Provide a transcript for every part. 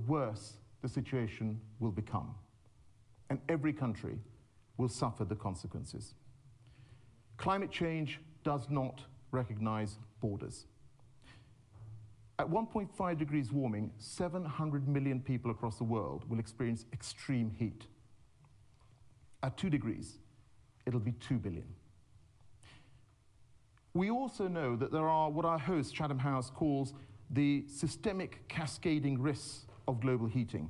worse the situation will become, and every country will suffer the consequences. Climate change does not recognize borders. At 1.5 degrees warming, 700 million people across the world will experience extreme heat. At 2 degrees, it'll be 2 billion. We also know that there are what our host, Chatham House, calls the systemic cascading risks of global heating.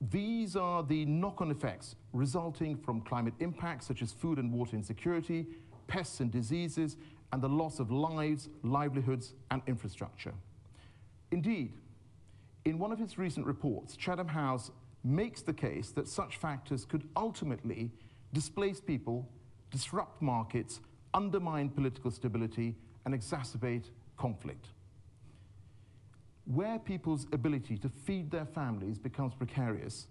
These are the knock-on effects resulting from climate impacts such as food and water insecurity, pests and diseases, and the loss of lives, livelihoods, and infrastructure. Indeed, in one of its recent reports, Chatham House makes the case that such factors could ultimately displace people, disrupt markets, undermine political stability, and exacerbate conflict. Where people's ability to feed their families becomes precarious,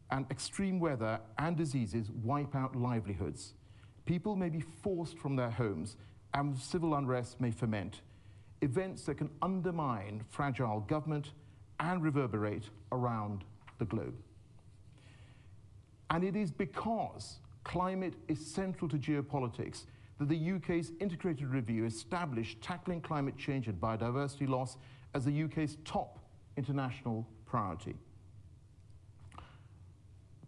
and extreme weather and diseases wipe out livelihoods, people may be forced from their homes, and civil unrest may ferment, events that can undermine fragile government and reverberate around the globe. And it is because climate is central to geopolitics that the UK's integrated review established tackling climate change and biodiversity loss as the UK's top international priority.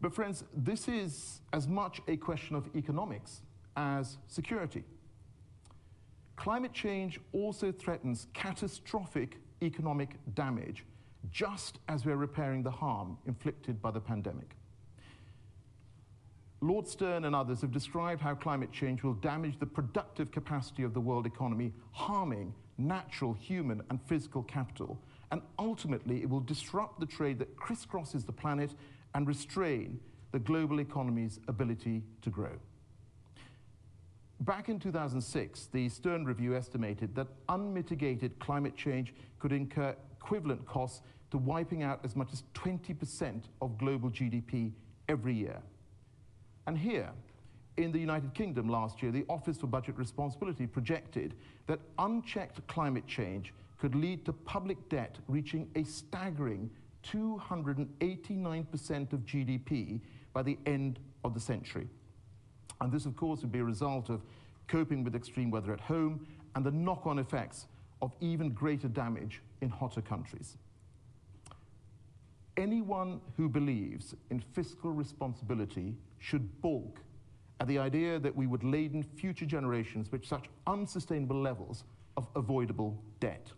But friends, this is as much a question of economics as security. Climate change also threatens catastrophic economic damage, just as we're repairing the harm inflicted by the pandemic. Lord Stern and others have described how climate change will damage the productive capacity of the world economy, harming natural, human, and physical capital. And ultimately, it will disrupt the trade that crisscrosses the planet and restrain the global economy's ability to grow. Back in 2006, the Stern Review estimated that unmitigated climate change could incur equivalent costs to wiping out as much as 20% of global GDP every year. And here, in the United Kingdom last year, the Office for Budget Responsibility projected that unchecked climate change could lead to public debt reaching a staggering 289% of GDP by the end of the century. And this, of course, would be a result of coping with extreme weather at home and the knock-on effects of even greater damage in hotter countries. Anyone who believes in fiscal responsibility should balk at the idea that we would laden future generations with such unsustainable levels of avoidable debt.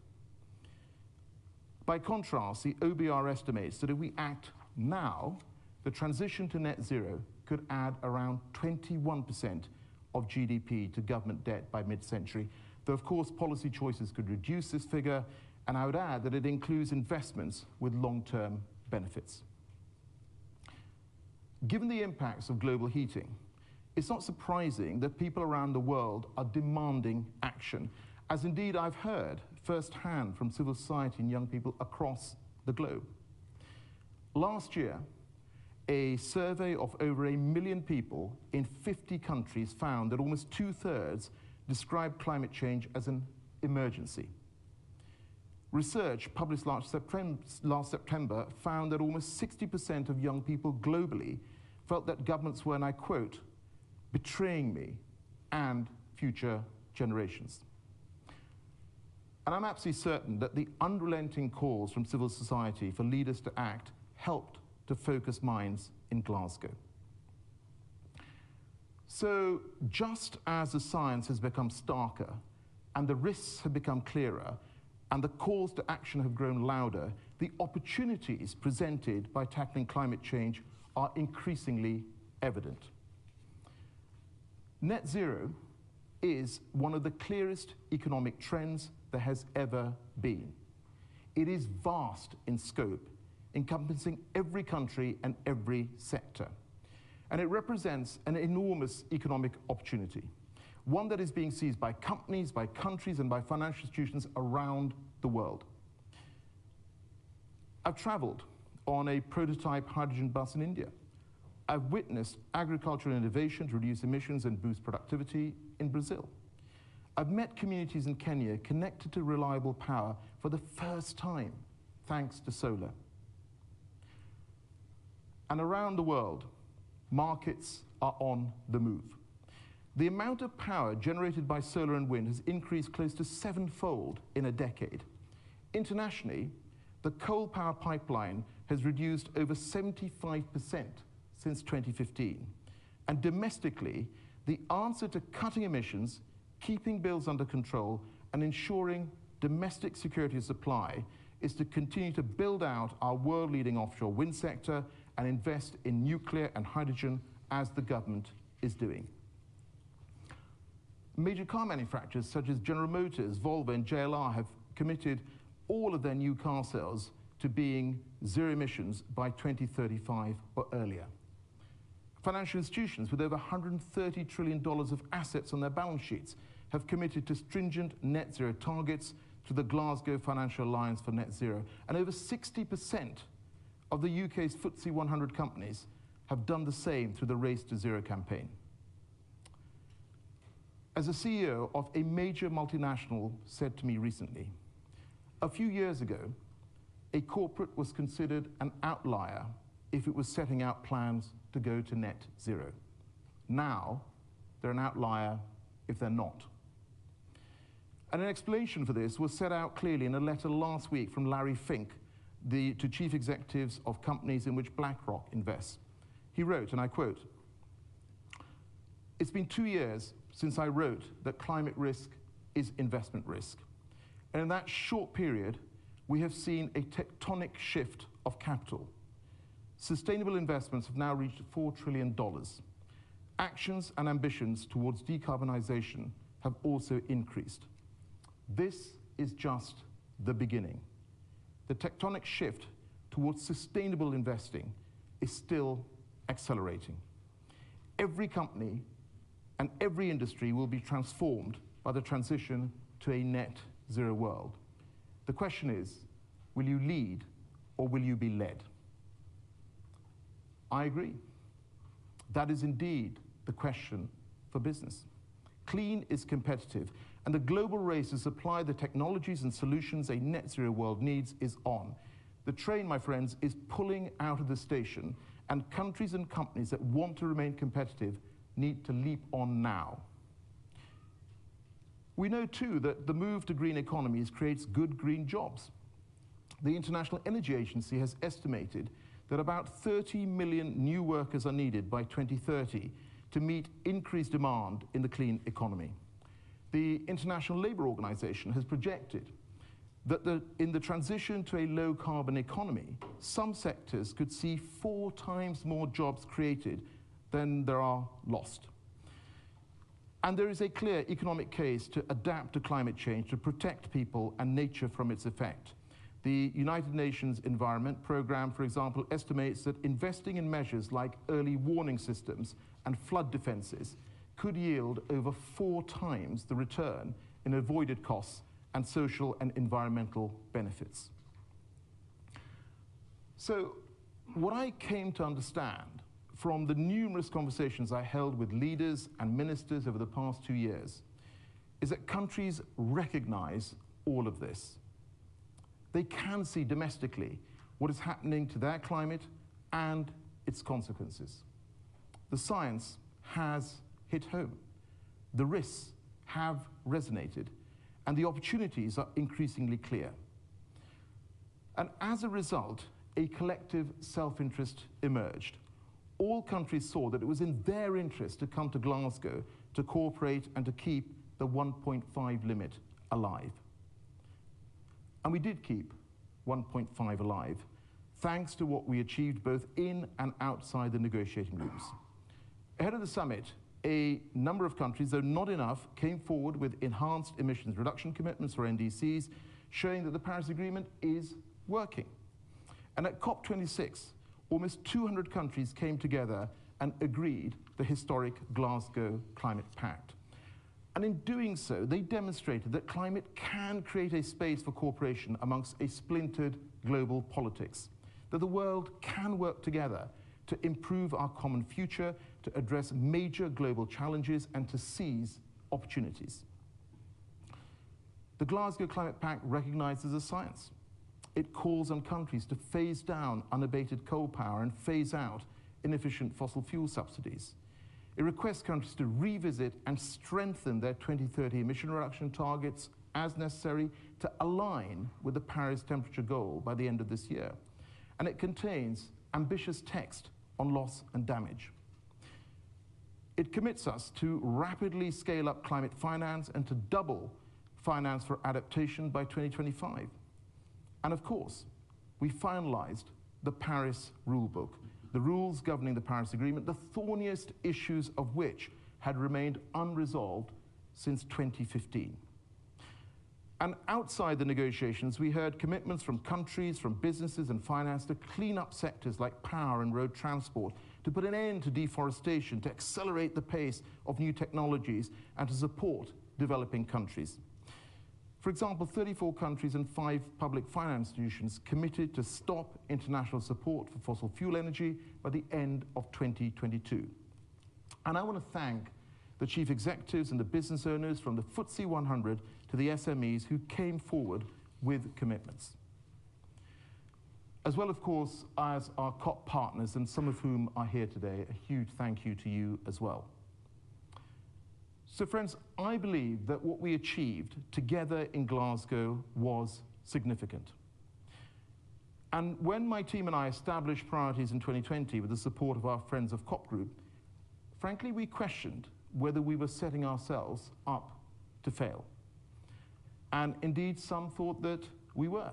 By contrast, the OBR estimates that if we act now, the transition to net zero could add around 21% of GDP to government debt by mid-century, though of course policy choices could reduce this figure, and I would add that it includes investments with long-term benefits. Given the impacts of global heating, it's not surprising that people around the world are demanding action, as indeed I've heard firsthand from civil society and young people across the globe. Last year, a survey of over 1 million people in 50 countries found that almost 2/3 described climate change as an emergency. Research published last September found that almost 60% of young people globally felt that governments were, and I quote, betraying me and future generations. And I'm absolutely certain that the unrelenting calls from civil society for leaders to act helped to focus minds in Glasgow. So just as the science has become starker and the risks have become clearer and the calls to action have grown louder, the opportunities presented by tackling climate change are increasingly evident. Net zero is one of the clearest economic trends there has ever been. It is vast in scope, encompassing every country and every sector. And it represents an enormous economic opportunity, one that is being seized by companies, by countries, and by financial institutions around the world. I've traveled on a prototype hydrogen bus in India. I've witnessed agricultural innovation to reduce emissions and boost productivity in Brazil. I've met communities in Kenya connected to reliable power for the first time, thanks to solar. And around the world, markets are on the move. The amount of power generated by solar and wind has increased close to 7-fold in a decade. Internationally, the coal power pipeline has reduced over 75% since 2015. And domestically, the answer to cutting emissions, keeping bills under control, and ensuring domestic security of supply is to continue to build out our world-leading offshore wind sector and invest in nuclear and hydrogen as the government is doing. Major car manufacturers such as General Motors, Volvo, and JLR have committed all of their new car sales to being zero emissions by 2035 or earlier. Financial institutions with over $130 trillion of assets on their balance sheets have committed to stringent net zero targets to the Glasgow Financial Alliance for Net Zero. And over 60% of the UK's FTSE 100 companies have done the same through the Race to Zero campaign. As a CEO of a major multinational said to me recently, a few years ago, a corporate was considered an outlier if it was setting out plans to go to net zero. Now, they're an outlier if they're not. And an explanation for this was set out clearly in a letter last week from Larry Fink to chief executives of companies in which BlackRock invests. He wrote, and I quote, "It's been 2 years since I wrote that climate risk is investment risk. And in that short period, we have seen a tectonic shift of capital. Sustainable investments have now reached $4 trillion. Actions and ambitions towards decarbonization have also increased. This is just the beginning. The tectonic shift towards sustainable investing is still accelerating. Every company and every industry will be transformed by the transition to a net zero world. The question is, will you lead or will you be led?" I agree. That is indeed the question for business. Clean is competitive, and the global race to supply the technologies and solutions a net zero world needs is on. The train, my friends, is pulling out of the station, and countries and companies that want to remain competitive need to leap on now. We know too that the move to green economies creates good green jobs. The International Energy Agency has estimated that about 30 million new workers are needed by 2030 to meet increased demand in the clean economy. The International Labour Organization has projected that in the transition to a low-carbon economy, some sectors could see 4 times more jobs created than there are lost. And there is a clear economic case to adapt to climate change, to protect people and nature from its effect. The United Nations Environment Programme, for example, estimates that investing in measures like early warning systems and flood defences could yield over 4 times the return in avoided costs and social and environmental benefits. So, what I came to understand from the numerous conversations I held with leaders and ministers over the past 2 years is that countries recognize all of this. They can see domestically what is happening to their climate and its consequences. The science has hit home. The risks have resonated, and the opportunities are increasingly clear. And as a result, a collective self-interest emerged. All countries saw that it was in their interest to come to Glasgow to cooperate and to keep the 1.5 limit alive. And we did keep 1.5 alive, thanks to what we achieved both in and outside the negotiating rooms. Ahead of the summit, a number of countries, though not enough, came forward with enhanced emissions reduction commitments, or NDCs, showing that the Paris Agreement is working. And at COP26, almost 200 countries came together and agreed the historic Glasgow Climate Pact. And in doing so, they demonstrated that climate can create a space for cooperation amongst a splintered global politics, that the world can work together to improve our common future, to address major global challenges, and to seize opportunities. The Glasgow Climate Pact recognizes the science. it calls on countries to phase down unabated coal power and phase out inefficient fossil fuel subsidies. It requests countries to revisit and strengthen their 2030 emission reduction targets as necessary to align with the Paris temperature goal by the end of this year. And it contains ambitious text on loss and damage. It commits us to rapidly scale up climate finance and to double finance for adaptation by 2025. And of course, we finalized the Paris rulebook, the rules governing the Paris Agreement, the thorniest issues of which had remained unresolved since 2015. And outside the negotiations, we heard commitments from countries, from businesses and finance to clean up sectors like power and road transport, to put an end to deforestation, to accelerate the pace of new technologies, and to support developing countries. For example, 34 countries and 5 public finance institutions committed to stop international support for fossil fuel energy by the end of 2022. And I want to thank the chief executives and the business owners from the FTSE 100 to the SMEs who came forward with commitments. As well, of course, as our COP partners, and some of whom are here today, a huge thank you to you as well. So friends, I believe that what we achieved together in Glasgow was significant. And when my team and I established priorities in 2020 with the support of our friends of COP Group, frankly, we questioned whether we were setting ourselves up to fail. And indeed, some thought that we were.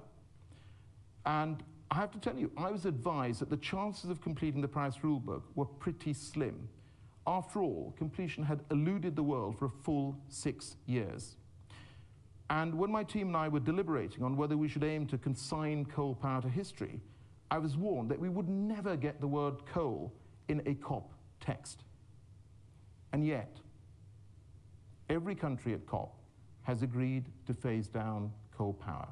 And I have to tell you, I was advised that the chances of completing the Paris rulebook were pretty slim. After all, completion had eluded the world for a full 6 years. And when my team and I were deliberating on whether we should aim to consign coal power to history, I was warned that we would never get the word coal in a COP text. And yet, every country at COP has agreed to phase down coal power.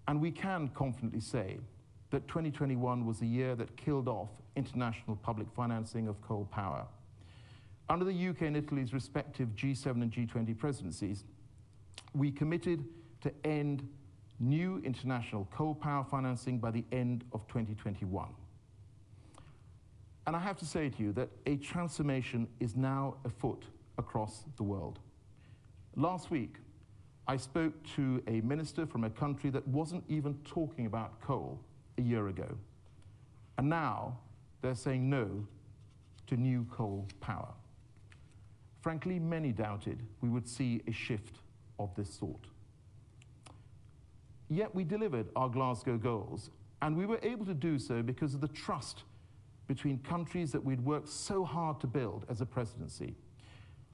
And we can confidently say that 2021 was the year that killed off international public financing of coal power. Under the UK and Italy's respective G7 and G20 presidencies, we committed to end new international coal power financing by the end of 2021. And I have to say to you that a transformation is now afoot across the world. Last week, I spoke to a minister from a country that wasn't even talking about coal a year ago. And now they're saying no to new coal power. Frankly, many doubted we would see a shift of this sort. Yet we delivered our Glasgow goals, and we were able to do so because of the trust between countries that we'd worked so hard to build as a presidency.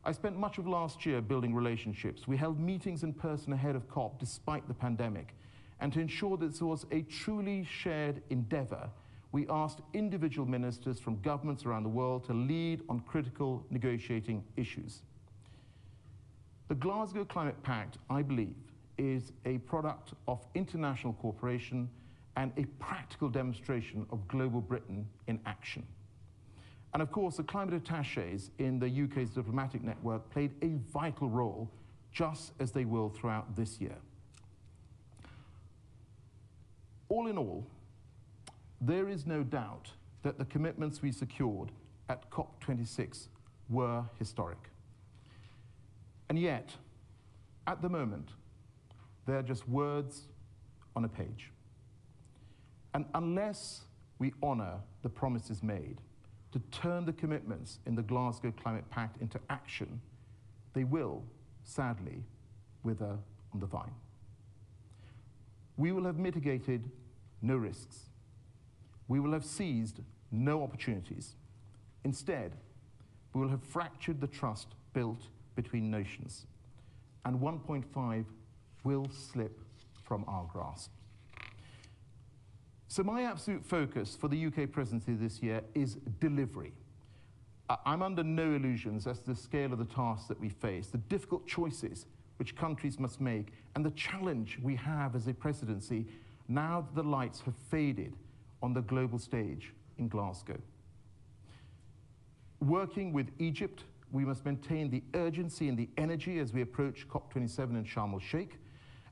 I spent much of last year building relationships. We held meetings in person ahead of COP despite the pandemic. And to ensure that this was a truly shared endeavor, we asked individual ministers from governments around the world to lead on critical negotiating issues. The Glasgow Climate Pact, I believe, is a product of international cooperation and a practical demonstration of global Britain in action. And of course, the climate attachés in the UK's diplomatic network played a vital role, just as they will throughout this year. All in all, there is no doubt that the commitments we secured at COP26 were historic. And yet, at the moment, they're just words on a page. And unless we honor the promises made to turn the commitments in the Glasgow Climate Pact into action, they will, sadly, wither on the vine. We will have mitigated no risks. We will have seized no opportunities. Instead, we will have fractured the trust built between nations, and 1.5 will slip from our grasp. So my absolute focus for the UK presidency this year is delivery. I'm under no illusions as to the scale of the tasks that we face, the difficult choices which countries must make, and the challenge we have as a presidency now that the lights have faded on the global stage in Glasgow. Working with Egypt, we must maintain the urgency and the energy as we approach COP27 in Sharm el-Sheikh,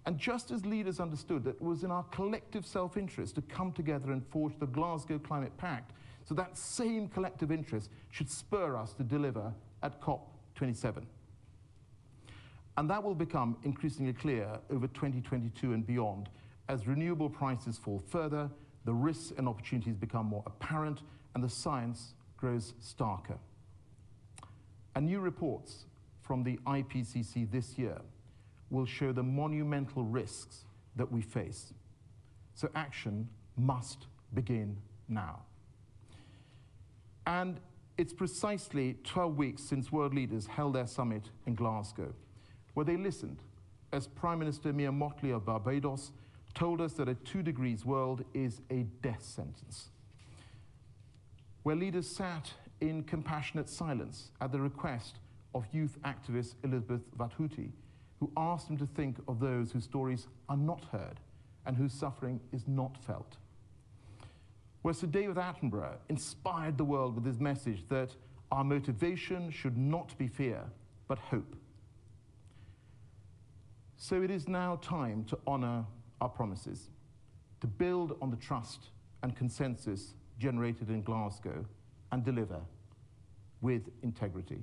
And just as leaders understood that it was in our collective self-interest to come together and forge the Glasgow Climate Pact, so that same collective interest should spur us to deliver at COP27. And that will become increasingly clear over 2022 and beyond as renewable prices fall further, the risks and opportunities become more apparent, and the science grows starker. And new reports from the IPCC this year will show the monumental risks that we face. So action must begin now. And it's precisely 12 weeks since world leaders held their summit in Glasgow, where they listened as Prime Minister Mia Mottley of Barbados told us that a 2 degrees world is a death sentence. Where leaders sat in compassionate silence at the request of youth activist Elizabeth Vathuti, who asked them to think of those whose stories are not heard and whose suffering is not felt. Where Sir David Attenborough inspired the world with his message that our motivation should not be fear, but hope. So it is now time to honor our promises, to build on the trust and consensus generated in Glasgow, and deliver with integrity.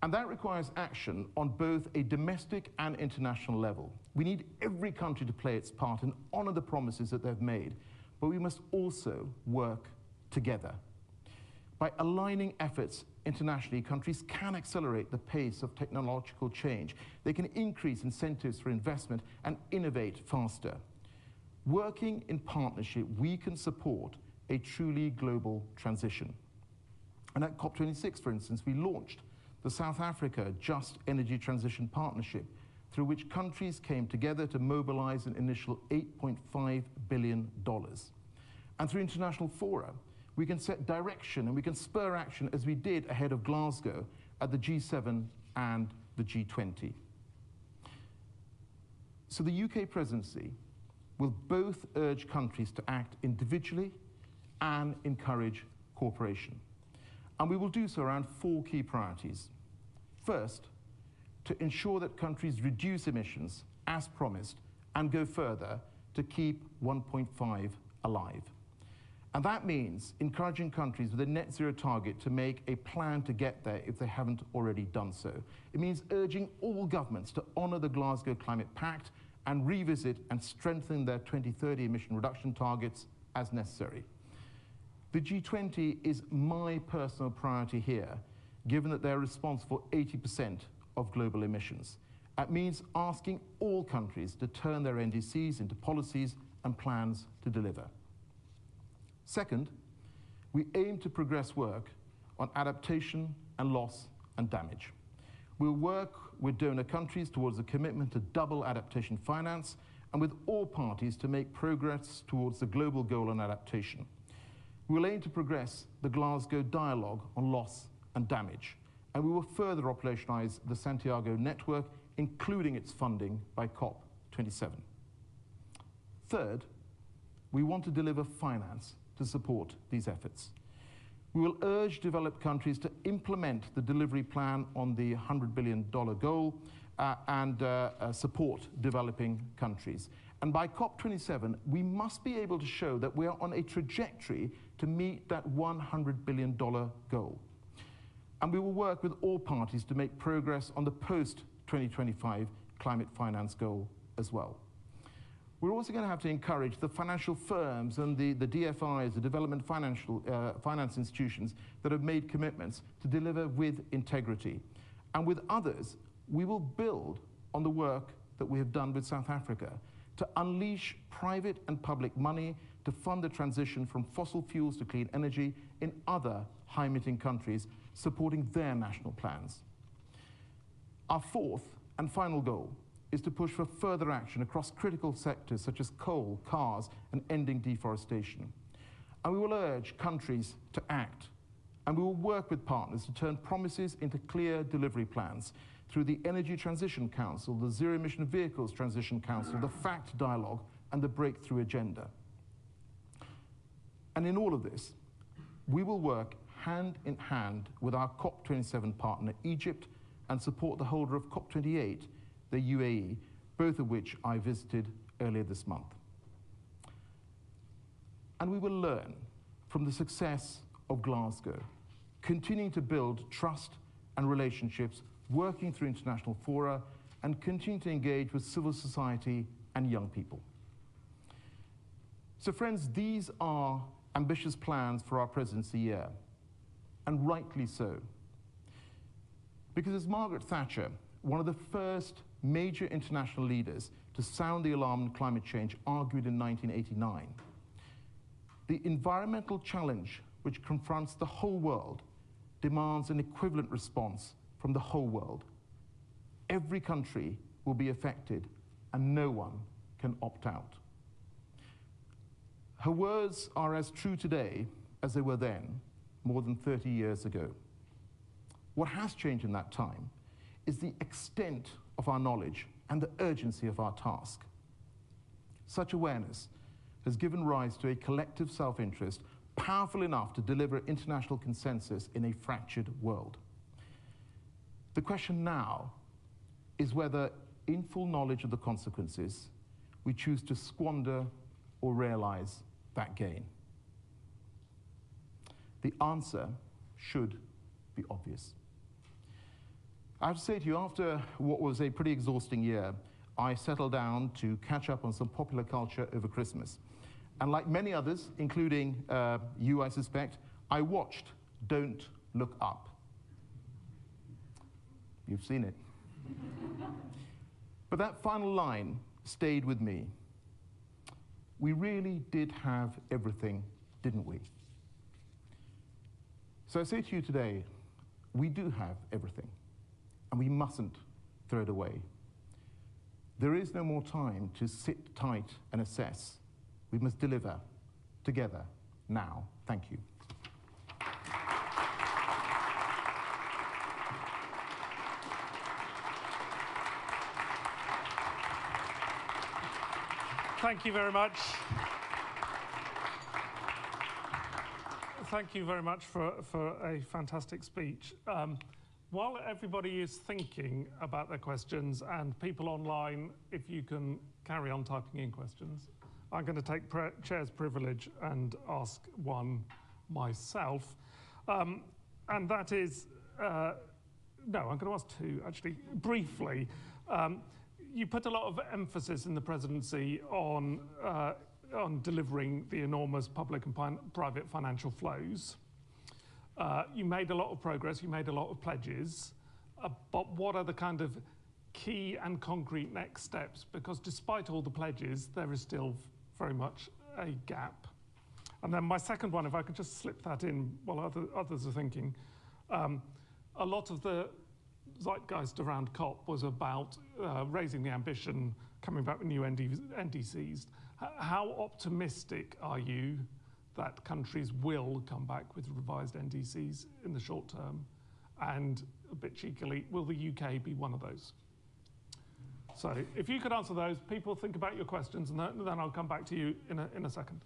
And that requires action on both a domestic and international level. We need every country to play its part and honor the promises that they've made, but we must also work together. By aligning efforts internationally, countries can accelerate the pace of technological change. They can increase incentives for investment and innovate faster. Working in partnership, we can support a truly global transition. And at COP26, for instance, we launched the South Africa Just Energy Transition Partnership, through which countries came together to mobilize an initial $8.5 billion. And through international fora, we can set direction and we can spur action as we did ahead of Glasgow at the G7 and the G20. So the UK presidency will both urge countries to act individually and encourage cooperation. And we will do so around 4 key priorities. First, to ensure that countries reduce emissions as promised and go further to keep 1.5 alive. And that means encouraging countries with a net zero target to make a plan to get there if they haven't already done so. It means urging all governments to honor the Glasgow Climate Pact and revisit and strengthen their 2030 emission reduction targets as necessary. The G20 is my personal priority here, given that they're responsible for 80% of global emissions. That means asking all countries to turn their NDCs into policies and plans to deliver. Second, we aim to progress work on adaptation and loss and damage. We'll work with donor countries towards a commitment to double adaptation finance and with all parties to make progress towards the global goal on adaptation. We'll aim to progress the Glasgow dialogue on loss and damage, and we will further operationalize the Santiago network, including its funding by COP27. Third, we want to deliver finance to support these efforts. We will urge developed countries to implement the delivery plan on the $100 billion goal and support developing countries. And by COP27, we must be able to show that we are on a trajectory to meet that $100 billion goal. And we will work with all parties to make progress on the post-2025 climate finance goal as well. We're also going to have to encourage the financial firms and the DFIs, the development finance institutions that have made commitments to deliver with integrity. And with others, we will build on the work that we have done with South Africa to unleash private and public money to fund the transition from fossil fuels to clean energy in other high-emitting countries, supporting their national plans. Our fourth and final goal is to push for further action across critical sectors such as coal, cars, and ending deforestation. And we will urge countries to act. And we will work with partners to turn promises into clear delivery plans through the Energy Transition Council, the Zero Emission Vehicles Transition Council, the FACT Dialogue, and the Breakthrough Agenda. And in all of this, we will work hand in hand with our COP27 partner, Egypt, and support the holder of COP28, the UAE, both of which I visited earlier this month. And we will learn from the success of Glasgow, continuing to build trust and relationships, working through international fora, and continue to engage with civil society and young people. So friends, these are ambitious plans for our presidency year, and rightly so. Because as Margaret Thatcher, one of the first major international leaders to sound the alarm on climate change, argued in 1989, the environmental challenge which confronts the whole world demands an equivalent response from the whole world. Every country will be affected, and no one can opt out. Her words are as true today as they were then, more than 30 years ago. What has changed in that time is the extent of our knowledge and the urgency of our task. Such awareness has given rise to a collective self-interest powerful enough to deliver international consensus in a fractured world. The question now is whether, in full knowledge of the consequences, we choose to squander or realize that gain. The answer should be obvious. I have to say to you, after what was a pretty exhausting year, I settled down to catch up on some popular culture over Christmas. And like many others, including you, I suspect, I watched Don't Look Up. You've seen it. But that final line stayed with me. We really did have everything, didn't we? So I say to you today, we do have everything, and we mustn't throw it away. There is no more time to sit tight and assess. We must deliver together now. Thank you. Thank you very much. Thank you very much for a fantastic speech. While everybody is thinking about their questions, and people online, if you can carry on typing in questions, I'm going to take chair's privilege and ask one myself. And that is, no, I'm going to ask two, actually, briefly. You put a lot of emphasis in the presidency on delivering the enormous public and private financial flows. You made a lot of progress, you made a lot of pledges, but what are the kind of key and concrete next steps? Because despite all the pledges, there is still very much a gap. And then my second one, if I could just slip that in while others are thinking, a lot of the zeitgeist around COP was about raising the ambition, coming back with new NDCs. How optimistic are you that countries will come back with revised NDCs in the short term? And a bit cheekily, will the UK be one of those? So if you could answer those, people think about your questions, and then I'll come back to you in a second.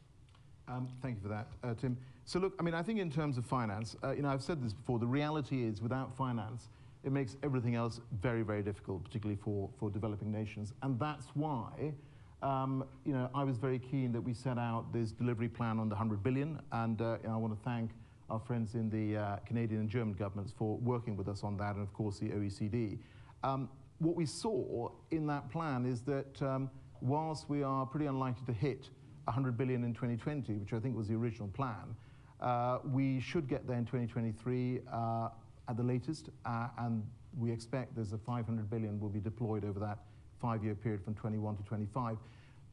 Thank you for that, Tim. So look, I mean, I think in terms of finance, you know, I've said this before, the reality is without finance, it makes everything else very, very difficult, particularly for developing nations. And that's why, you know, I was very keen that we set out this delivery plan on the 100 billion. And you know, I want to thank our friends in the Canadian and German governments for working with us on that, and of course the OECD. What we saw in that plan is that whilst we are pretty unlikely to hit 100 billion in 2020, which I think was the original plan, we should get there in 2023 at the latest, and we expect there's a 500 billion will be deployed over that 5-year period from 21 to 25.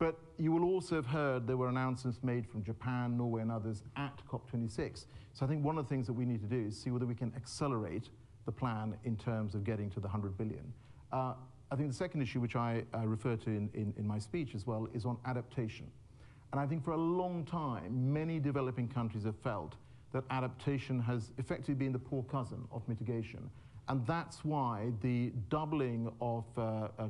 But you will also have heard there were announcements made from Japan, Norway, and others at COP26. So I think one of the things that we need to do is see whether we can accelerate the plan in terms of getting to the 100 billion. I think the second issue, which I refer to in my speech as well, is on adaptation. And I think for a long time, many developing countries have felt that adaptation has effectively been the poor cousin of mitigation. And that's why the doubling of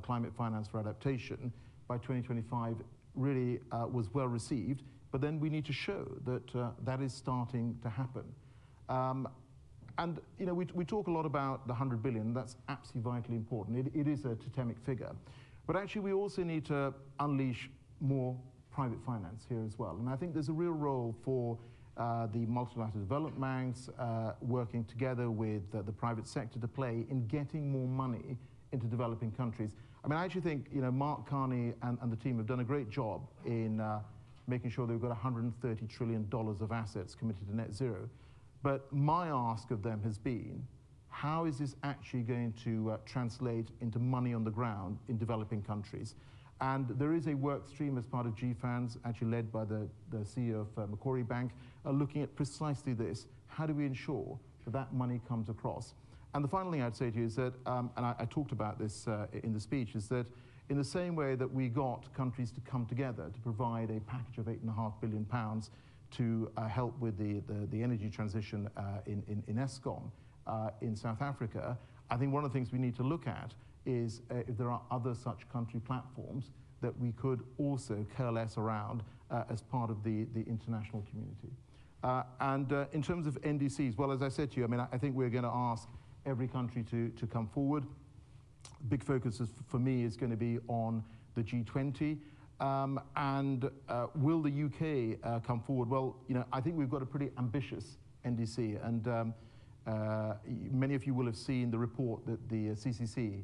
climate finance for adaptation by 2025 really was well received. But then we need to show that that is starting to happen. And you know, we talk a lot about the 100 billion. That's absolutely vitally important. It is a totemic figure. But actually, we also need to unleash more private finance here as well. And I think there's a real role for the multilateral development banks working together with the private sector to play in getting more money into developing countries. I mean, I actually think, you know, Mark Carney and the team have done a great job in making sure that we've got $130 trillion of assets committed to net zero. But my ask of them has been, how is this actually going to translate into money on the ground in developing countries? And there is a work stream as part of GFANZ, actually led by the CEO of Macquarie Bank, looking at precisely this. How do we ensure that that money comes across? And the final thing I'd say to you is that, and I talked about this in the speech, is that in the same way that we got countries to come together to provide a package of £8.5 billion to help with the energy transition in ESCOM in South Africa, I think one of the things we need to look at is if there are other such country platforms that we could also coalesce around as part of the international community. And in terms of NDCs, well, as I said to you, I mean, I think we're going to ask every country to come forward. Big focus for me is going to be on the G20. Will the UK come forward? Well, you know, I think we've got a pretty ambitious NDC, and many of you will have seen the report that the CCC,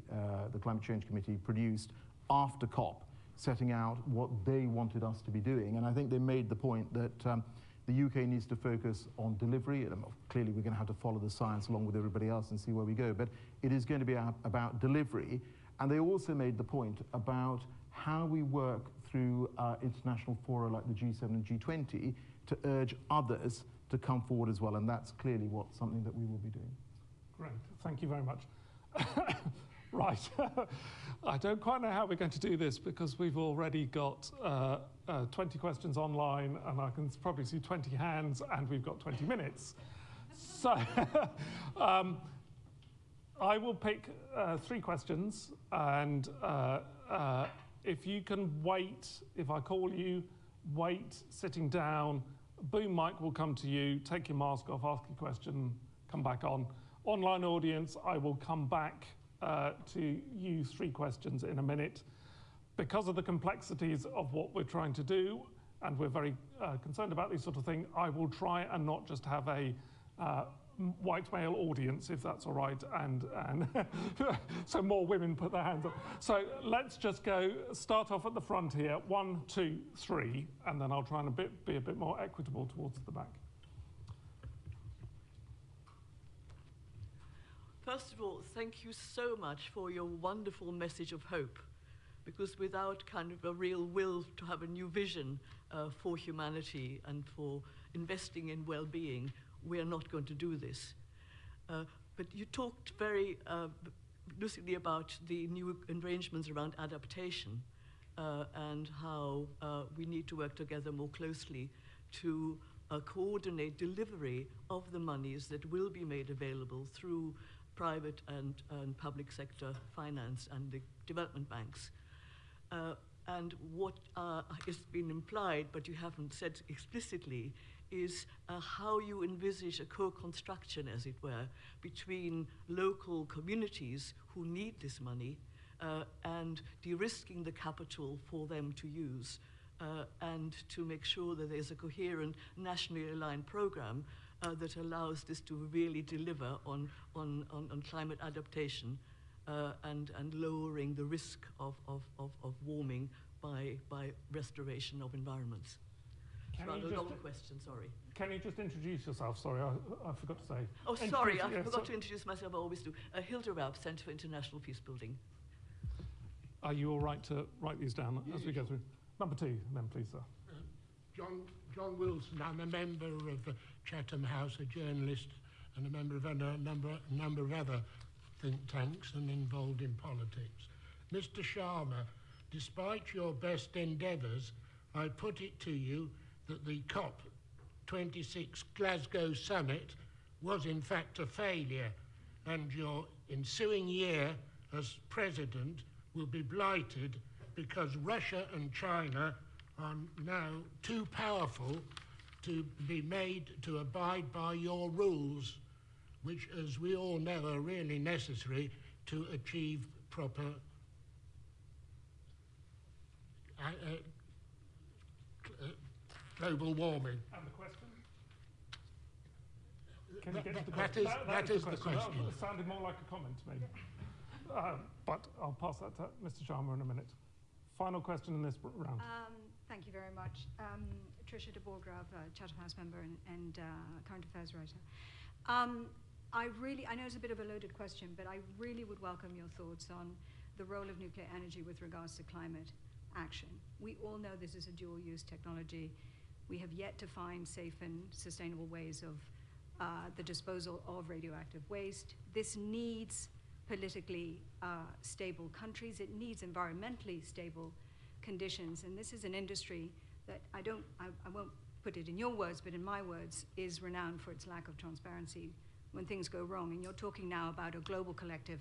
the Climate Change Committee, produced after COP, setting out what they wanted us to be doing. And I think they made the point that the UK needs to focus on delivery. And clearly, we're going to have to follow the science along with everybody else and see where we go. But it is going to be about delivery. And they also made the point about how we work through international fora like the G7 and G20 to urge others to come forward as well. And that's clearly something that we will be doing. Great. Thank you very much. Right. I don't quite know how we're going to do this because we've already got 20 questions online, and I can probably see 20 hands, and we've got 20 minutes. So I will pick 3 questions, and if you can wait, if I call you, wait sitting down, boom mic will come to you, take your mask off, ask your question, come back on. Online audience, I will come back to you 3 questions in a minute. Because of the complexities of what we're trying to do, and we're very concerned about these sort of things, I will try and not just have a white male audience, if that's all right, and so more women put their hands up. So let's just start off at the front here, 1, 2, 3, and then I'll try and be a bit more equitable towards the back. First of all, thank you so much for your wonderful message of hope, because without kind of a real will to have a new vision for humanity and for investing in well-being, we are not going to do this. But you talked very lucidly about the new arrangements around adaptation and how we need to work together more closely to coordinate delivery of the monies that will be made available through private and public sector finance and the development banks. And what has been implied, but you haven't said explicitly, is how you envisage a co-construction, as it were, between local communities who need this money and de-risking the capital for them to use, and to make sure that there's a coherent, nationally aligned program that allows this to really deliver on climate adaptation and lowering the risk of warming by restoration of environments. Rather long question, sorry. Can you just introduce yourself? Sorry, I forgot to say. Oh, sorry, I forgot to introduce myself, I always do. Hilda Raub, Centre for International Peace Building. Are you all right to write these down as we go through? Number 2, then, please, sir. John Wilson. I'm a member of Chatham House, a journalist, and a member of a number of other think tanks and involved in politics. Mr. Sharma, despite your best endeavours, I put it to you that the COP26 Glasgow summit was in fact a failure, and your ensuing year as president will be blighted because Russia and China are now too powerful to be made to abide by your rules, which, as we all know, are really necessary to achieve proper global warming. And the question? Can you get to the That is the question. That sounded more like a comment to me. But I'll pass that to Mr. Sharma in a minute. Final question in this round. Thank you very much. Tricia de Borgraaf, Chatham House member and current affairs writer. I know it's a bit of a loaded question, but I really would welcome your thoughts on the role of nuclear energy with regards to climate action. We all know this is a dual-use technology. We have yet to find safe and sustainable ways of the disposal of radioactive waste. This needs politically stable countries. It needs environmentally stable conditions. And this is an industry that I won't put it in your words, but in my words, is renowned for its lack of transparency when things go wrong. And you're talking now about a global collective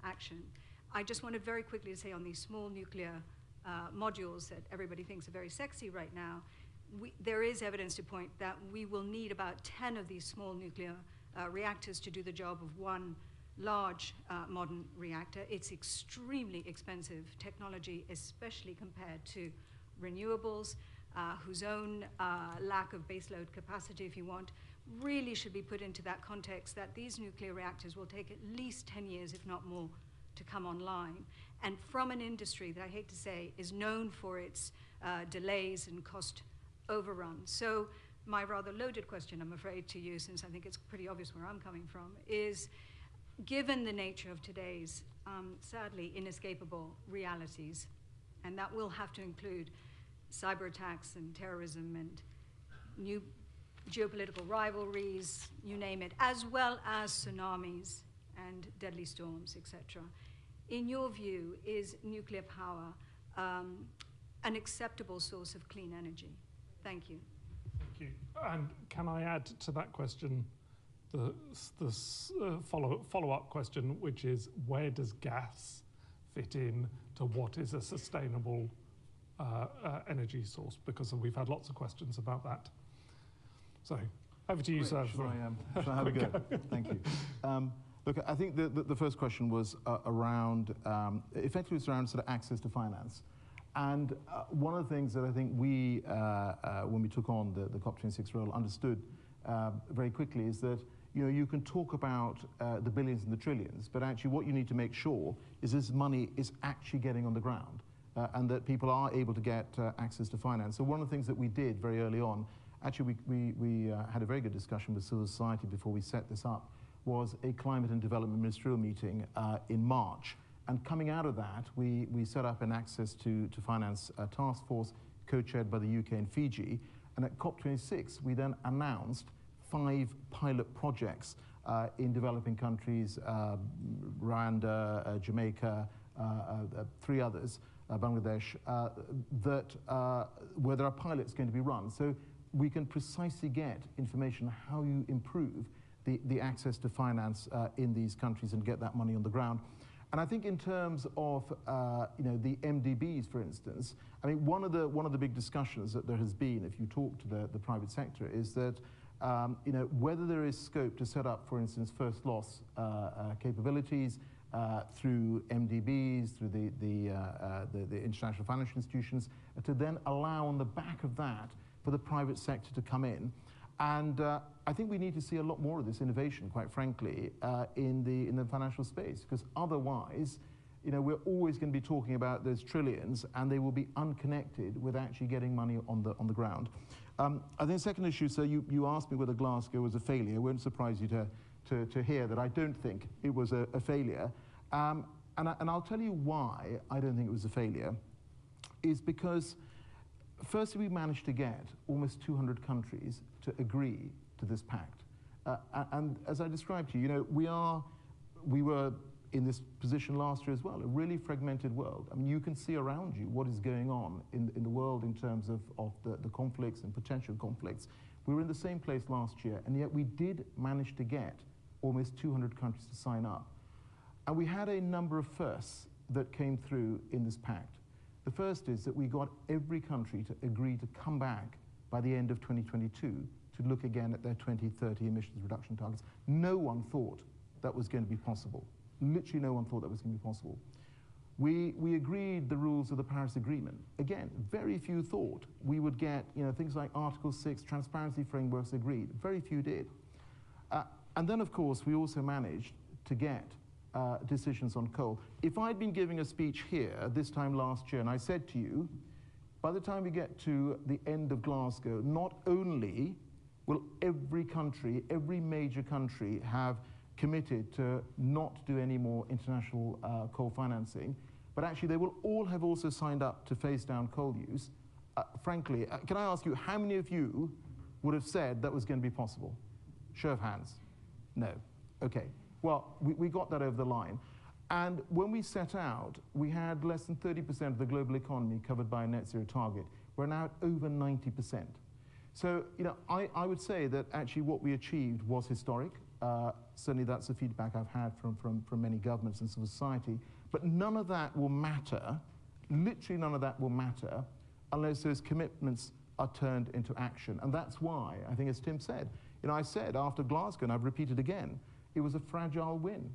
action. I just wanted very quickly to say on these small nuclear modules that everybody thinks are very sexy right now, there is evidence to point that we will need about 10 of these small nuclear reactors to do the job of one large modern reactor. It's extremely expensive technology, especially compared to renewables, whose own lack of baseload capacity, if you want, really should be put into that context that these nuclear reactors will take at least 10 years, if not more, to come online. And from an industry that I hate to say is known for its delays and cost overruns. So my rather loaded question, I'm afraid, to you, since I think it's pretty obvious where I'm coming from, is given the nature of today's sadly inescapable realities, and that will have to include cyber attacks and terrorism and new geopolitical rivalries, you name it, as well as tsunamis and deadly storms, etc. In your view, is nuclear power an acceptable source of clean energy? Thank you. Thank you. And can I add to that question the follow-up question, which is where does gas fit in to what is a sustainable energy source? Because we've had lots of questions about that. So over to you, sir. Shall I have a go? Thank you. Look, I think the first question was around, effectively it's around sort of access to finance. And one of the things that I think we, when we took on the COP26 role, understood very quickly is that you can talk about the billions and the trillions, but actually what you need to make sure is this money is actually getting on the ground and that people are able to get access to finance. So one of the things that we did very early on, actually we had a very good discussion with civil society before we set this up, was a climate and development ministerial meeting in March. And coming out of that, we set up an access to finance task force co-chaired by the UK and Fiji. And at COP26, we then announced 5 pilot projects in developing countries, Rwanda, Jamaica, 3 others, Bangladesh, where there are pilots going to be run. So we can precisely get information how you improve the access to finance in these countries and get that money on the ground. And I think in terms of the MDBs, for instance, I mean one of the big discussions that there has been, if you talk to the private sector, is that whether there is scope to set up, for instance, first loss capabilities through MDBs, through the international financial institutions, to then allow on the back of that for the private sector to come in. And I think we need to see a lot more of this innovation, quite frankly, in the financial space, because otherwise, we're always going to be talking about those trillions, and they will be unconnected with actually getting money on the ground. I think the second issue, sir, you asked me whether Glasgow was a failure. It won't surprise you to hear that I don't think it was a failure. And I'll tell you why I don't think it was a failure, is because firstly, we managed to get almost 200 countries to agree to this pact. And as I described to you, we were in this position last year as well, a really fragmented world. I mean, you can see around you what is going on in the world in terms of the conflicts and potential conflicts. We were in the same place last year, and yet we did manage to get almost 200 countries to sign up. And we had a number of firsts that came through in this pact. The first is that we got every country to agree to come back by the end of 2022 to look again at their 2030 emissions reduction targets. No one thought that was going to be possible. Literally no one thought that was going to be possible. We agreed the rules of the Paris Agreement. Again, very few thought we would get things like Article 6, transparency frameworks agreed. Very few did. And then, of course, we also managed to get decisions on coal. If I'd been giving a speech here this time last year and I said to you, by the time we get to the end of Glasgow, not only will every country, every major country have committed to not do any more international coal financing, but actually they will all have also signed up to phase down coal use. Frankly, can I ask you, how many of you would have said that was going to be possible? Show of hands. No. Okay. Well, we got that over the line. And when we set out, we had less than 30% of the global economy covered by a net zero target. We're now at over 90%. So, I would say that actually what we achieved was historic. Certainly that's the feedback I've had from many governments and civil society. But none of that will matter, literally none of that will matter, unless those commitments are turned into action. And that's why, I think as Tim said, I said after Glasgow, and I've repeated again, it was a fragile win.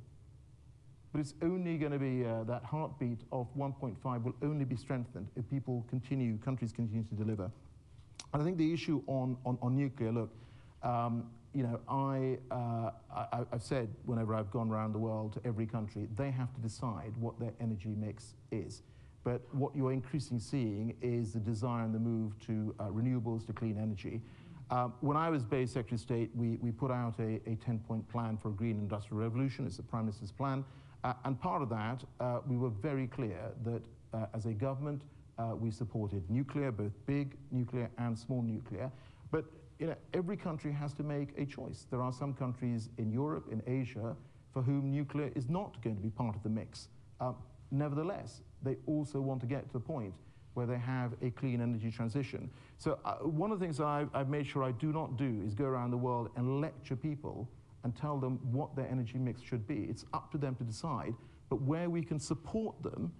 But it's only going to be, that heartbeat of 1.5 will only be strengthened if countries continue to deliver. And I think the issue on nuclear, look, I've said whenever I've gone around the world to every country, they have to decide what their energy mix is. But what you're increasingly seeing is the desire and the move to renewables, to clean energy. When I was Base Secretary of State, we put out a 10-point plan for a green industrial revolution. It's the Prime Minister's plan. And part of that, we were very clear that as a government, we supported nuclear, both big nuclear and small nuclear. But every country has to make a choice. There are some countries in Europe, in Asia, for whom nuclear is not going to be part of the mix. Nevertheless, they also want to get to the point where they have a clean energy transition. So one of the things that I've made sure I do not do is go around the world and lecture people and tell them what their energy mix should be. It's up to them to decide, but where we can support them,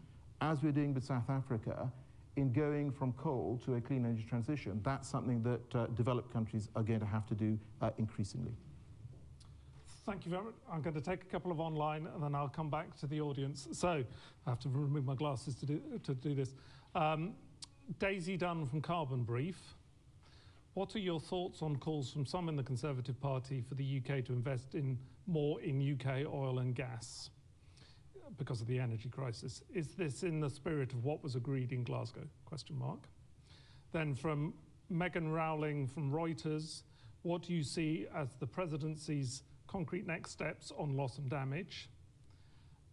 as we're doing with South Africa, in going from coal to a clean energy transition, that's something that developed countries are going to have to do increasingly. Thank you very much. I'm going to take a couple of online and then I'll come back to the audience. So I have to remove my glasses to do this. Daisy Dunn from Carbon Brief. What are your thoughts on calls from some in the Conservative Party for the UK to invest more in UK oil and gas because of the energy crisis? Is this in the spirit of what was agreed in Glasgow? Question mark. Then from Megan Rowling from Reuters, what do you see as the presidency's concrete next steps on loss and damage?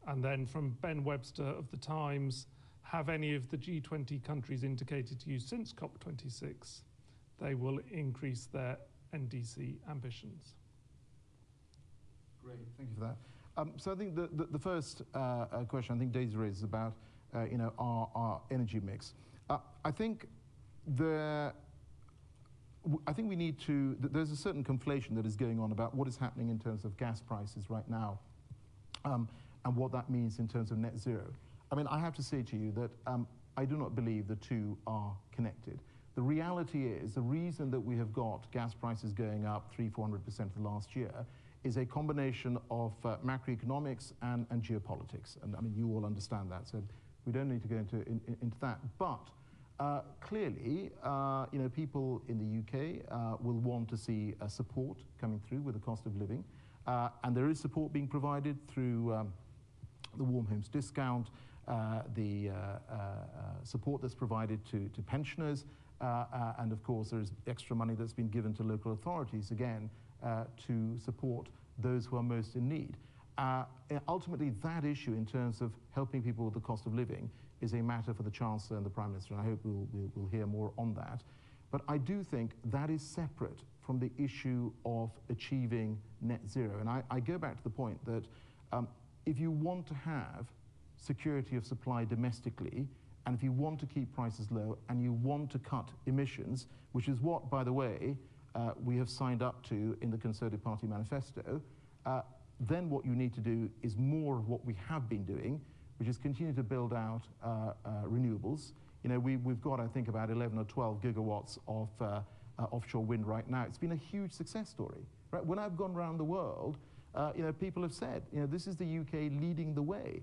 And then from Ben Webster of The Times, have any of the G20 countries indicated to you since COP26 they will increase their NDC ambitions? Great, thank you for that. So I think the first question I think Daisy raised is about our energy mix. I think we need to. There's a certain conflation that is going on about what is happening in terms of gas prices right now, and what that means in terms of net zero. I mean, I have to say to you that I do not believe the two are connected. The reality is, the reason that we have got gas prices going up 300–400% the last year is a combination of macroeconomics and geopolitics. And I mean, you all understand that, so we don't need to go into that. But clearly, people in the UK will want to see support coming through with the cost of living. And there is support being provided through the Warm Homes discount, the support that's provided to pensioners, and of course there is extra money that's been given to local authorities, again, to support those who are most in need. Ultimately, that issue in terms of helping people with the cost of living is a matter for the Chancellor and the Prime Minister, and I hope we'll hear more on that. But I do think that is separate from the issue of achieving net zero. And I go back to the point that if you want to have security of supply domestically, and if you want to keep prices low, and you want to cut emissions, which is what, by the way, we have signed up to in the Conservative Party manifesto, then what you need to do is more of what we have been doing, which is continue to build out renewables. We've got, I think, about 11 or 12 gigawatts of offshore wind right now. It's been a huge success story. Right? When I've gone around the world, people have said, this is the UK leading the way.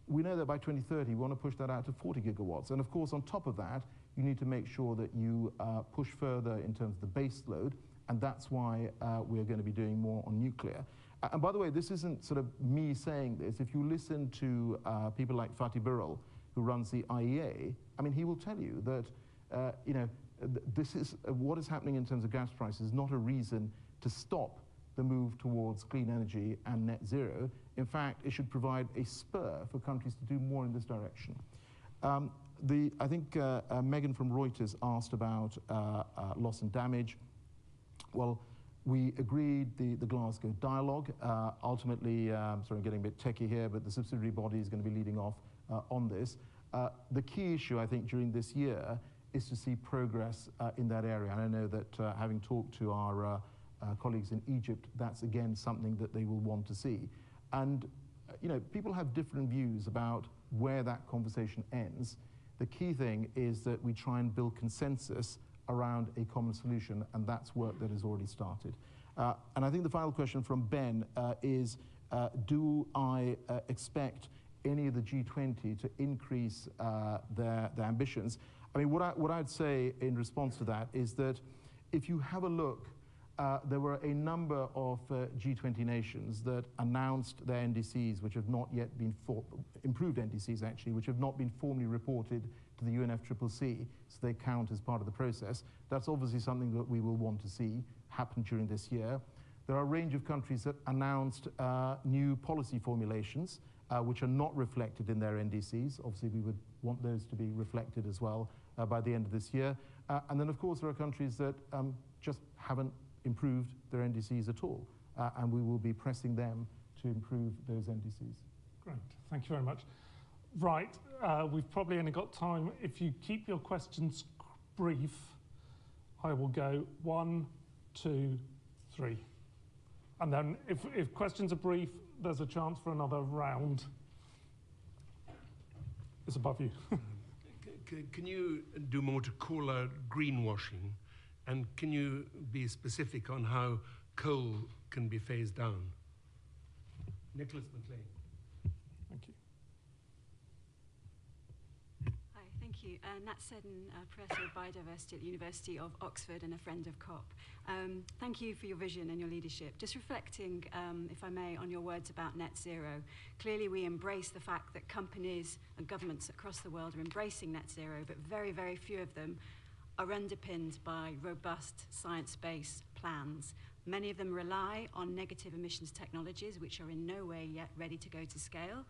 we know that by 2030, we want to push that out to 40 gigawatts. And of course, on top of that, you need to make sure that you push further in terms of the base load, and that's why we're going to be doing more on nuclear. And by the way, this isn't sort of me saying this. If you listen to people like Fatih Birol, who runs the IEA, I mean, he will tell you that, you know, this is what is happening in terms of gas prices is not a reason to stop the move towards clean energy and net zero. In fact, it should provide a spur for countries to do more in this direction. I think Megan from Reuters asked about loss and damage. Well, we agreed the Glasgow dialogue. Ultimately, sorry, I'm getting a bit techie here, but the subsidiary body is going to be leading off on this. The key issue, I think, during this year is to see progress in that area. And I know that having talked to our colleagues in Egypt, that's again something that they will want to see. And you know, people have different views about where that conversation ends. The key thing is that we try and build consensus around a common solution, and that's work that has already started. And I think the final question from Ben is, do I expect any of the G20 to increase their ambitions? I mean, what I'd say in response to that is that if you have a look, there were a number of G20 nations that announced their NDCs, which have not yet been improved NDCs actually, which have not been formally reported to the UNFCCC, so they count as part of the process. That's obviously something that we will want to see happen during this year. There are a range of countries that announced new policy formulations, which are not reflected in their NDCs. Obviously, we would want those to be reflected as well by the end of this year. And then, of course, there are countries that just haven't improved their NDCs at all, and we will be pressing them to improve those NDCs. Great, thank you very much. Right, we've probably only got time. If you keep your questions brief, I will go 1, 2, 3. And then if questions are brief, there's a chance for another round. It's above you. Can you do more to call out greenwashing? And can you be specific on how coal can be phased down? Nicholas McLean. Thank you. Hi, thank you. Nat Seddon, Professor of Biodiversity at the University of Oxford and a friend of COP. Thank you for your vision and your leadership. Just reflecting, if I may, on your words about net zero. Clearly we embrace the fact that companies and governments across the world are embracing net zero, but very, very few of them are underpinned by robust science-based plans. Many of them rely on negative emissions technologies, which are in no way yet ready to go to scale,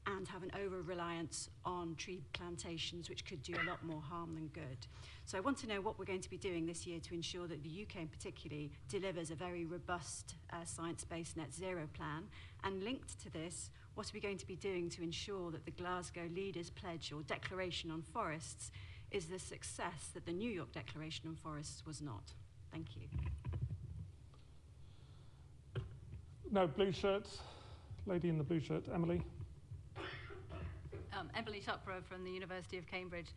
and have an over-reliance on tree plantations, which could do a lot more harm than good. So I want to know what we're going to be doing this year to ensure that the UK particularly delivers a very robust science-based net zero plan. And linked to this, what are we going to be doing to ensure that the Glasgow Leaders' Pledge or Declaration on Forests is the success that the New York Declaration on Forests was not? Thank you. No, blue shirt. Lady in the blue shirt, Emily. Emily Shupra from the University of Cambridge.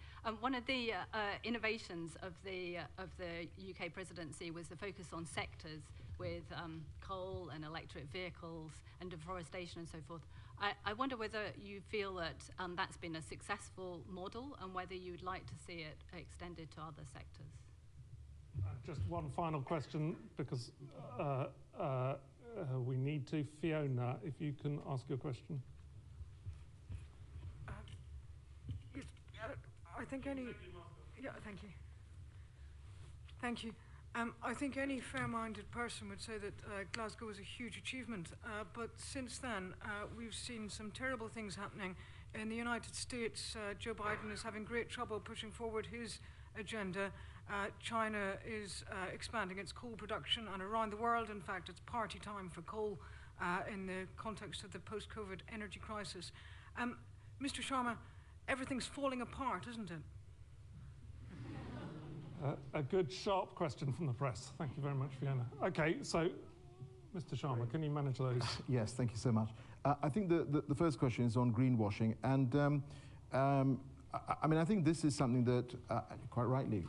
One of the innovations of the UK presidency was the focus on sectors with coal and electric vehicles and deforestation and so forth. I wonder whether you feel that that's been a successful model and whether you would like to see it extended to other sectors. Just one final question, because we need to. Fiona, if you can ask your question. I think any... Yeah, thank you. Thank you. I think any fair-minded person would say that Glasgow was a huge achievement, but since then we've seen some terrible things happening. In the United States, Joe Biden is having great trouble pushing forward his agenda. China is expanding its coal production, and around the world, in fact, it's party time for coal in the context of the post-COVID energy crisis. Mr. Sharma, everything's falling apart, isn't it? A good, sharp question from the press. Thank you very much, Fiona. Okay, so, Mr. Sharma, can you manage those? Yes, thank you so much. I think the first question is on greenwashing, and I mean, I think this is something that, quite rightly,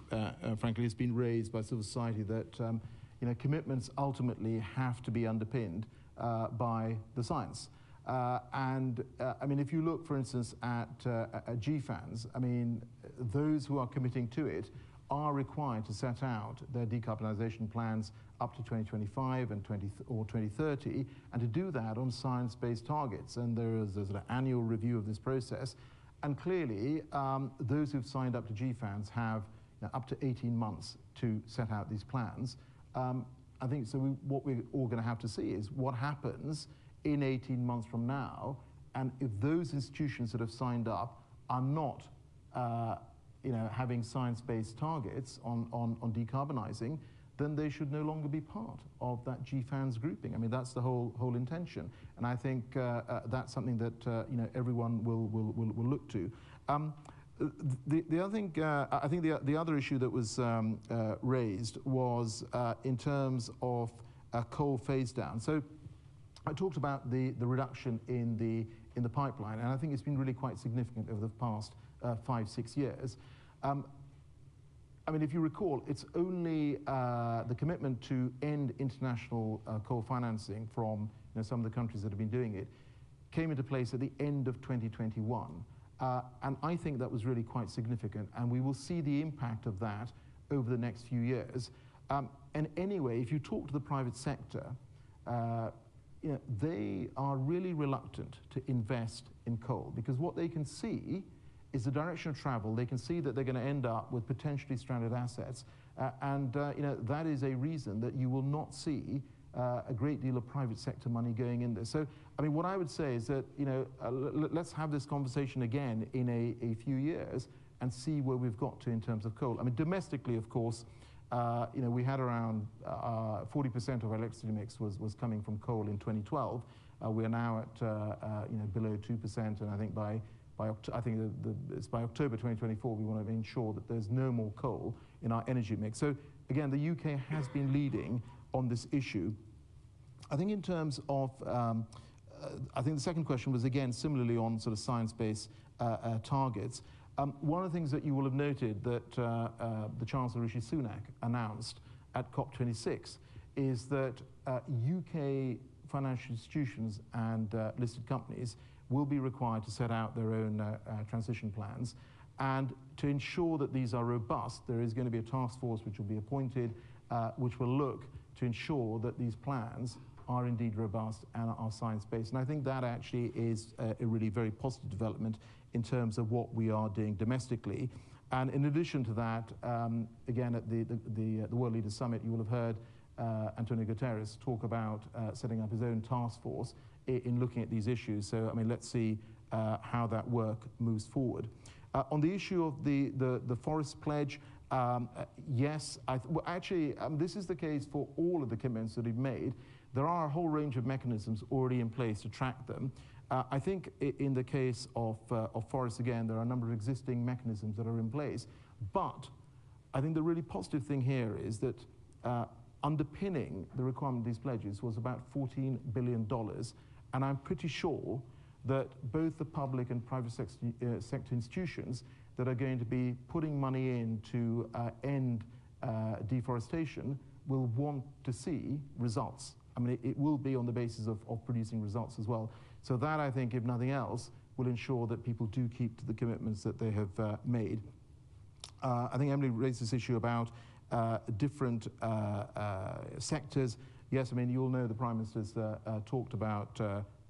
frankly, has been raised by civil society, that you know, commitments ultimately have to be underpinned by the science. I mean, if you look, for instance, at GFANZ, I mean, those who are committing to it are required to set out their decarbonisation plans up to 2025 and 2030, and to do that on science-based targets. And there's an annual review of this process. And clearly, those who've signed up to GFANZ have up to 18 months to set out these plans. I think so. What we're all going to have to see is what happens in 18 months from now, and if those institutions that have signed up are not, having science-based targets on decarbonising, then they should no longer be part of that GFANZ grouping. I mean, that's the whole intention, and I think that's something that everyone will look to. The other thing, I think the other issue that was raised was in terms of coal phase down. So I talked about the reduction in the pipeline, and I think it's been really quite significant over the past 5-6 years. I mean, if you recall, it's only the commitment to end international coal financing from some of the countries that have been doing it came into place at the end of 2021. And I think that was really quite significant, and we will see the impact of that over the next few years. And anyway, if you talk to the private sector, they are really reluctant to invest in coal, because what they can see is the direction of travel. They can see that they're going to end up with potentially stranded assets, and that is a reason that you will not see a great deal of private sector money going in there. So, I mean, what I would say is that let's have this conversation again in a few years and see where we've got to in terms of coal. I mean, domestically, of course, we had around 40% of our electricity mix was coming from coal in 2012. We are now at below 2%, and I think by October 2024 we want to ensure that there's no more coal in our energy mix. So again, the UK has been leading on this issue. I think in terms of, I think the second question was again similarly on sort of science-based targets. One of the things that you will have noted that the Chancellor Rishi Sunak announced at COP26 is that UK financial institutions and listed companies will be required to set out their own transition plans. And to ensure that these are robust, there is going to be a task force which will be appointed, which will look to ensure that these plans are indeed robust and are science-based. And I think that actually is a really very positive development in terms of what we are doing domestically. And in addition to that, again, at the World Leaders Summit, you will have heard Antonio Guterres talk about setting up his own task force in looking at these issues. So, I mean, let's see how that work moves forward. On the issue of the forest pledge, yes, this is the case for all of the commitments that we've made. There are a whole range of mechanisms already in place to track them. I think in the case of forests, again, there are a number of existing mechanisms that are in place. But I think the really positive thing here is that underpinning the requirement of these pledges was about $14 billion. And I'm pretty sure that both the public and private sector institutions that are going to be putting money in to end deforestation will want to see results. I mean, it will be on the basis of producing results as well. So that, I think, if nothing else, will ensure that people do keep to the commitments that they have made. I think Emily raised this issue about different sectors. Yes, I mean, you all know the Prime Minister's talked about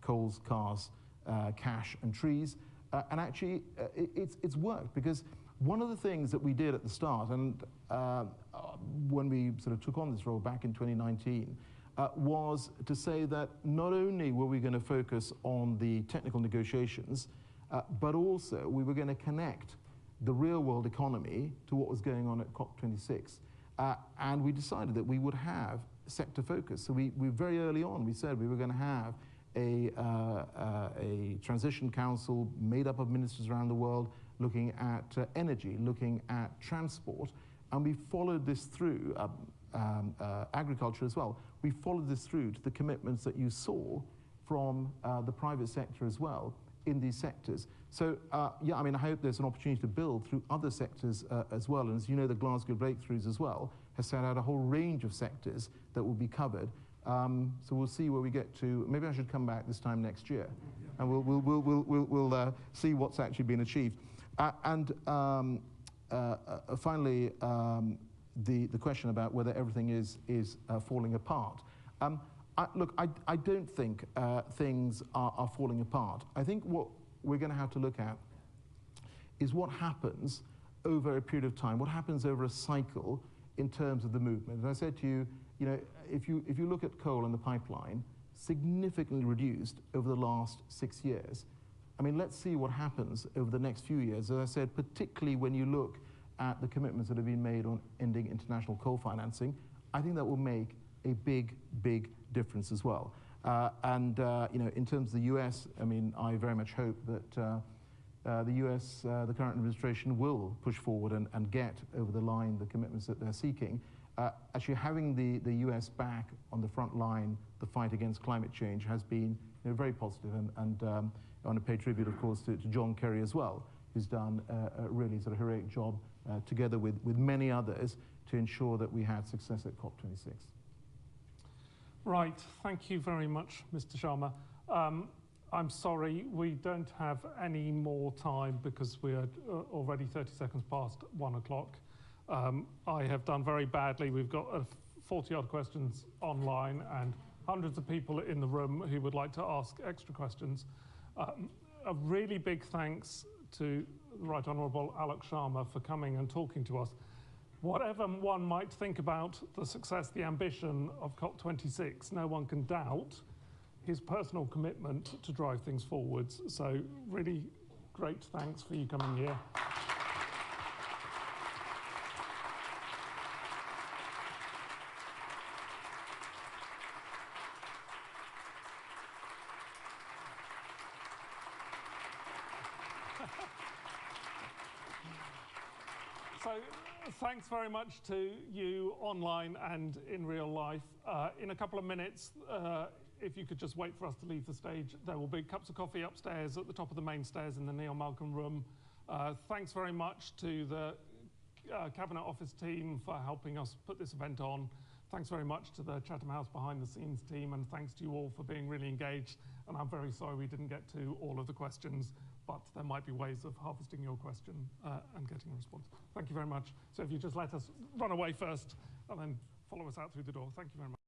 coals, cars, cash and trees. And actually, it's worked, because one of the things that we did at the start, and when we sort of took on this role back in 2019, was to say that not only were we going to focus on the technical negotiations, but also we were going to connect the real-world economy to what was going on at COP26. And we decided that we would have sector focus. So we very early on, we said we were going to have a transition council made up of ministers around the world looking at energy, looking at transport, and we followed this through, agriculture as well. We followed this through to the commitments that you saw from the private sector as well in these sectors. So, yeah, I mean, I hope there's an opportunity to build through other sectors as well. And as you know, the Glasgow Breakthroughs as well has set out a whole range of sectors that will be covered. So we'll see where we get to. Maybe I should come back this time next year, and we'll see what's actually been achieved. Finally, the question about whether everything is falling apart. Look, I don't think things are falling apart. I think what we're going to have to look at is what happens over a period of time, what happens over a cycle in terms of the movement. As I said to you, if you look at coal and the pipeline, significantly reduced over the last 6 years. I mean, let's see what happens over the next few years. As I said, particularly when you look at the commitments that have been made on ending international coal financing, I think that will make a big, big difference as well. In terms of the US, I mean, I very much hope that the US, the current administration, will push forward and get over the line the commitments that they're seeking. Actually, having the US back on the front line, the fight against climate change, has been very positive. And I want to pay tribute, of course, to John Kerry as well, who's done a really sort of heroic job together with many others to ensure that we had success at COP26. Right, thank you very much, Mr. Sharma. I'm sorry, we don't have any more time because we are already 30 seconds past 1 o'clock. I have done very badly. We've got 40-odd questions online and hundreds of people in the room who would like to ask extra questions. A really big thanks to the Right Honourable Alok Sharma for coming and talking to us. Whatever one might think about the success, the ambition of COP26, no one can doubt his personal commitment to drive things forwards. So really great thanks for you coming here. So thanks very much to you online and in real life. In a couple of minutes, if you could just wait for us to leave the stage, there will be cups of coffee upstairs at the top of the main stairs in the Neil Malcolm room. Thanks very much to the Cabinet Office team for helping us put this event on. Thanks very much to the Chatham House behind the scenes team, and thanks to you all for being really engaged. And I'm very sorry we didn't get to all of the questions, but there might be ways of harvesting your question and getting a response. Thank you very much. So if you just let us run away first and then follow us out through the door. Thank you very much.